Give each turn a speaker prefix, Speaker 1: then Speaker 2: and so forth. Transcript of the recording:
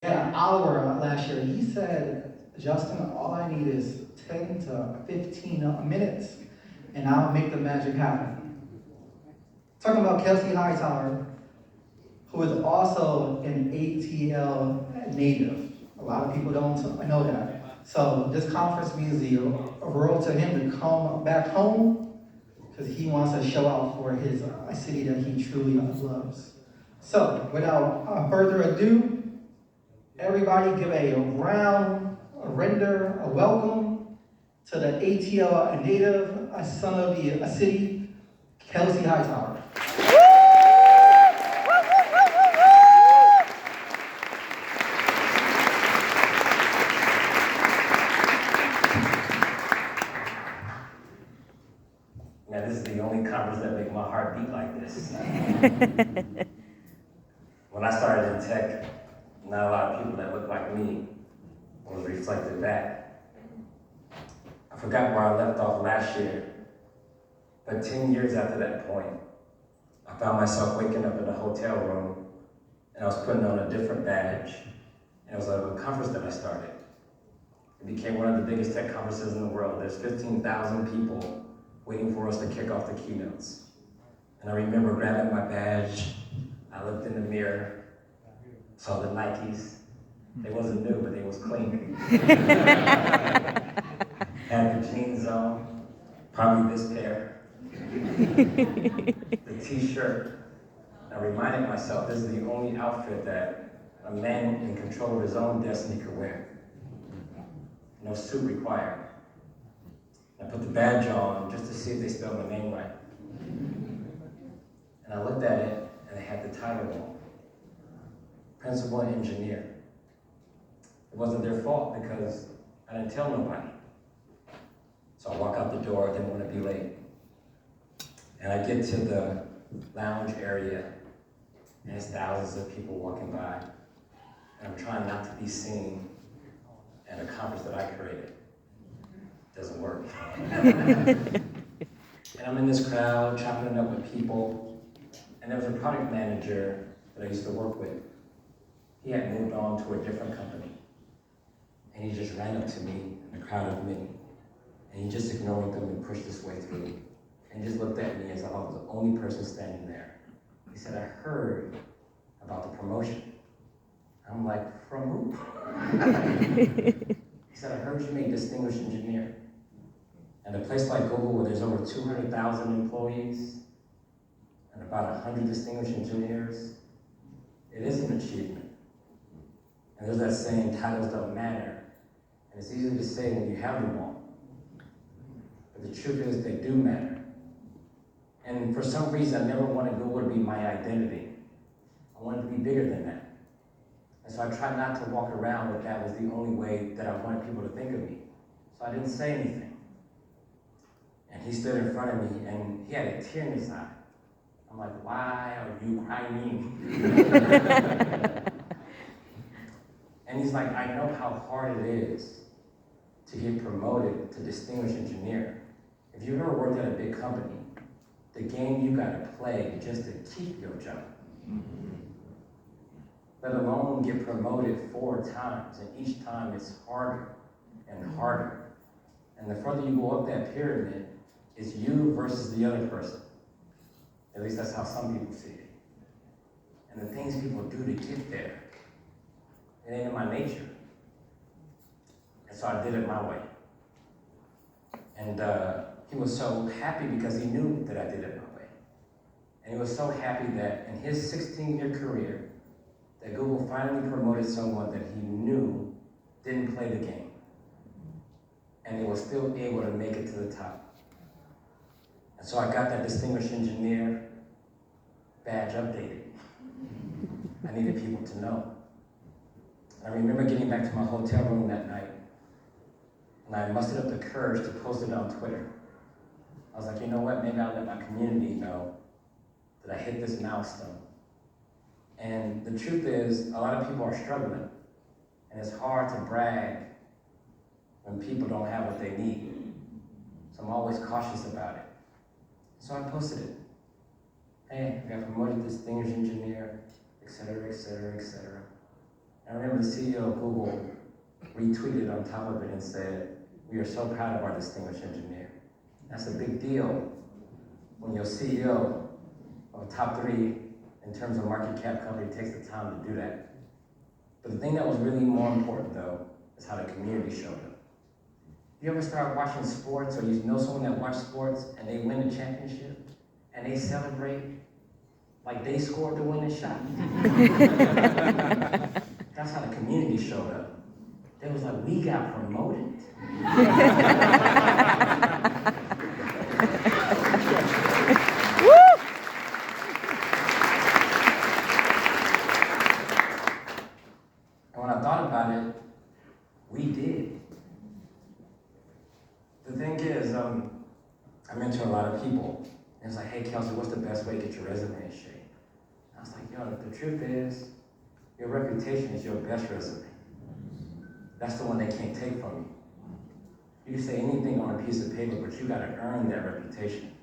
Speaker 1: Yeah, an hour last year. He said, Justin, all I need is 10 to 15 minutes, and I'll make the magic happen. Talking about Kelsey Hightower, who is also an ATL native. A lot of people don't know that. So this conference means the world to him to come back home because he wants to show out for his a city that he truly loves. So without further ado, everybody give a round, a render, a welcome to the ATL native, a son of the city, Kelsey Hightower.
Speaker 2: Now, this is the only conference that makes my heart beat like this. When I started in tech, not a lot of people that looked like me was reflected back. I forgot where I left off last year, but 10 years after that point, I found myself waking up in a hotel room and I was putting on a different badge, and it was a conference that I started. It became one of the biggest tech conferences in the world. There's 15,000 people waiting for us to kick off the keynotes. And I remember grabbing my badge, I looked in the mirror, saw the Nikes. They wasn't new, but they was clean. Had the jeans on, probably this pair. The t-shirt. I reminded myself this is the only outfit that a man in control of his own destiny could wear. No suit required. I put the badge on just to see if they spelled my name right. And I looked at it, and they had the title on. Principal engineer. It wasn't their fault because I didn't tell nobody. So I walk out the door, I didn't want to be late. And I get to the lounge area, and it's thousands of people walking by. And I'm trying not to be seen at a conference that I created. Doesn't work. And I'm in this crowd, chopping it up with people, and there was a product manager that I used to work with. He had moved on to a different company. And he just ran up to me in a crowd of many, and he just ignored them and pushed his way through. And he just looked at me as if I was the only person standing there. He said, I heard about the promotion. I'm like, from who? He said, I heard you made distinguished engineer. And a place like Google, where there's over 200,000 employees and about 100 distinguished engineers, it is an achievement. And there's that saying, titles don't matter. And it's easy to say when you have them all. But the truth is, they do matter. And for some reason, I never wanted Google to be my identity. I wanted to be bigger than that. And so I tried not to walk around like that was the only way that I wanted people to think of me. So I didn't say anything. And he stood in front of me, and he had a tear in his eye. I'm like, why are you crying? And he's like, I know how hard it is to get promoted to distinguished engineer. If you've ever worked at a big company, the game you gotta play just to keep your job. Let alone get promoted 4 times, and each time it's harder and harder. And the further you go up that pyramid, it's you versus the other person. At least that's how some people see it. And the things people do to get there, it ain't in my nature. And so I did it my way. And he was so happy because he knew that I did it my way. And he was so happy that in his 16-year career, that Google finally promoted someone that he knew didn't play the game. And they were still able to make it to the top. And so I got that distinguished engineer badge updated. I needed people to know. And I remember getting back to my hotel room that night, and I mustered up the courage to post it on Twitter. I was like, you know what, maybe I'll let my community know that I hit this milestone. And the truth is, a lot of people are struggling, and it's hard to brag when people don't have what they need. So I'm always cautious about it. So I posted it. Hey, I got promoted to distinguished engineer, et cetera, et cetera, et cetera. I remember the CEO of Google retweeted on top of it and said, "We are so proud of our distinguished engineer." That's a big deal when your CEO of top 3 in terms of market cap company takes the time to do that. But the thing that was really more important though, is how the community showed up. You ever start watching sports, or you know someone that watches sports and they win the championship and they celebrate like they scored the winning shot? That's how the community showed up. They was like, we got promoted. And when I thought about it, we did. The thing is, I mentor a lot of people, and it's like, hey Kelsey, what's the best way to get your resume in shape? I was like, yo, the truth is, your reputation is your best resume. That's the one they can't take from you. You can say anything on a piece of paper, but you gotta earn that reputation.